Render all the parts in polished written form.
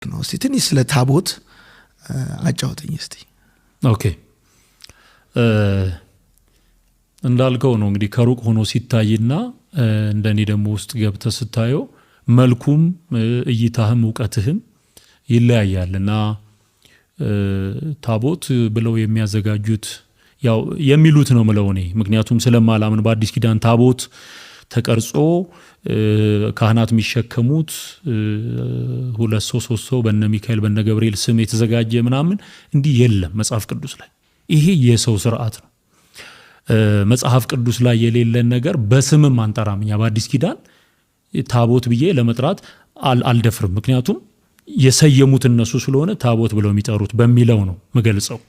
ነው። እስቲ ትንሽ ስለ ታቦት አጫውተኝ እስቲ። ኦኬ እንዳልከው ነው እንግዲህ ከሩቅ ሆኖ ሲታይና እንደኔ ደግሞ ውስጥ ገብተህ ስታየው መልኩም እይታህም ዕውቀትህም ይለያያልና ታቦት ብለው የሚያዘጋጁት ያው የሚሉት ነው ምለው እኔ ምክንያቱም ስለማላምን በአዲስ ኪዳን ታቦት ተቀርጾ ካህናት የሚሸከሙት 2-3 በነ ሚካኤል በነ ገብርኤል ስም የተዘጋጀ ምናምን እንዲህ የለም መጽሐፍ ቅዱስ ላይ። ይሄ የሰው ሥርዓት ነው። መጽሐፍ ቅዱስ ላይ የሌለን ነገር በስምም አንጠራም። ያ በአዲስ ኪዳን ታቦት ብዬ ለመጥራት አልደፍርም። ምክንያቱም የሰየሙት እነሱ ስለሆነ ታቦት ብለው የሚጠሩት በሚለው ነው መገልጸው።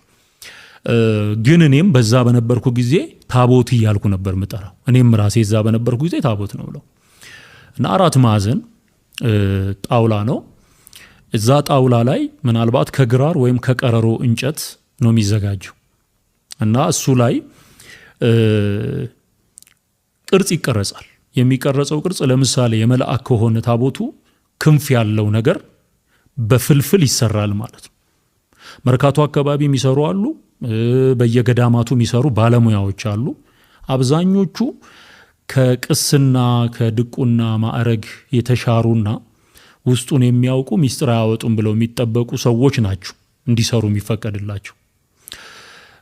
ግን እኔም በዛ በነበርኩ ጊዜ ታቦት እያልኩ ነበር ምጠራው። እኔም ራሴ እዛ በነበርኩ ጊዜ ታቦት ነው ብለው እና 4 ማዕዘን ጣውላ ነው። እዛ ጣውላ ላይ ምናልባት ከግራር ወይም ከቀረሮ እንጨት ነው የሚዘጋጀው እና እሱ ላይ ቅርጽ ይቀረጻል። የሚቀረጸው ቅርጽ ለምሳሌ የመልአክ ከሆነ ታቦቱ ክንፍ ያለው ነገር በፍልፍል ይሰራል ማለት ነው። መርካቶ አካባቢ የሚሰሩ አሉ፣ በየገዳማቱ የሚሰሩ ባለሙያዎች አሉ። አብዛኞቹ ከቅስና ከድቁና ማዕረግ የተሻሩና ውስጡን የሚያውቁ ሚስጥር አያወጡም ብለው የሚጠበቁ ሰዎች ናቸው እንዲሰሩ የሚፈቀድላቸው።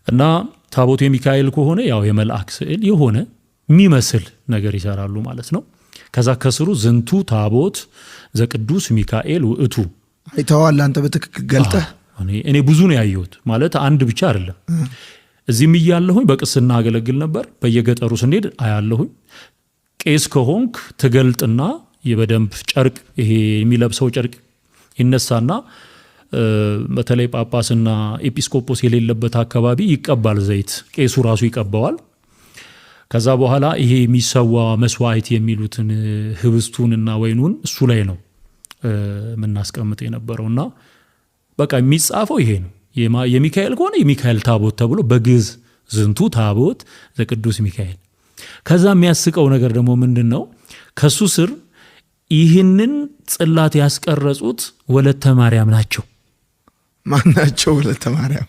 እና ታቦቱ የሚካኤል ከሆነ ያው የመልአክ ስዕል የሆነ የሚመስል ነገር ይሰራሉ ማለት ነው። ከዛ ከስሩ ዝንቱ ታቦት ዘቅዱስ ሚካኤል ውእቱ። አይተዋል አንተ በትክክል ገልጠህ? እኔ ብዙ ነው ያየሁት ማለት አንድ ብቻ አይደለም። እዚህም እያለሁኝ በቅስና አገለግል ነበር። በየገጠሩ ስንሄድ አያለሁኝ። ቄስ ከሆንክ ትገልጥና የበደንብ ጨርቅ ይሄ የሚለብሰው ጨርቅ ይነሳና በተለይ ጳጳስና ኤጲስቆጶስ የሌለበት አካባቢ ይቀባል ዘይት። ቄሱ ራሱ ይቀባዋል። ከዛ በኋላ ይሄ የሚሰዋ መስዋዕት የሚሉትን ህብስቱንና ወይኑን እሱ ላይ ነው የምናስቀምጥ የነበረውና በቃ የሚጻፈው ይሄ ነው። የሚካኤል ከሆነ የሚካኤል ታቦት ተብሎ በግዕዝ ዝንቱ ታቦት ዘቅዱስ ሚካኤል። ከዛ የሚያስቀው ነገር ደግሞ ምንድነው? ከሱ ስር ይህንን ጽላት ያስቀረጹት ወለተ ማርያም ናቸው። ማናቸው? ወለተ ማርያም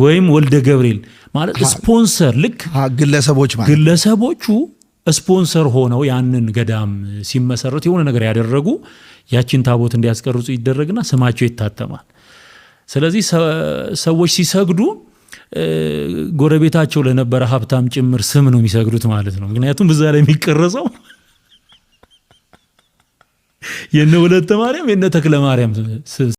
ወይም ወልደ ገብርኤል ማለት ስፖንሰር፣ ልክ ግለሰቦች ማለት ግለሰቦቹ ስፖንሰር ሆነው ያንን ገዳም ሲመሰረት የሆነ ነገር ያደረጉ ያቺን ታቦት እንዲያስቀርጹ ይደረግና ስማቸው ይታተማል። ስለዚህ ሰዎች ሲሰግዱ ጎረቤታቸው ለነበረ ሀብታም ጭምር ስም ነው የሚሰግዱት ማለት ነው። ምክንያቱም በዛ ላይ የሚቀረጸው የነ ወለተ ማርያም የነ ተክለ ማርያም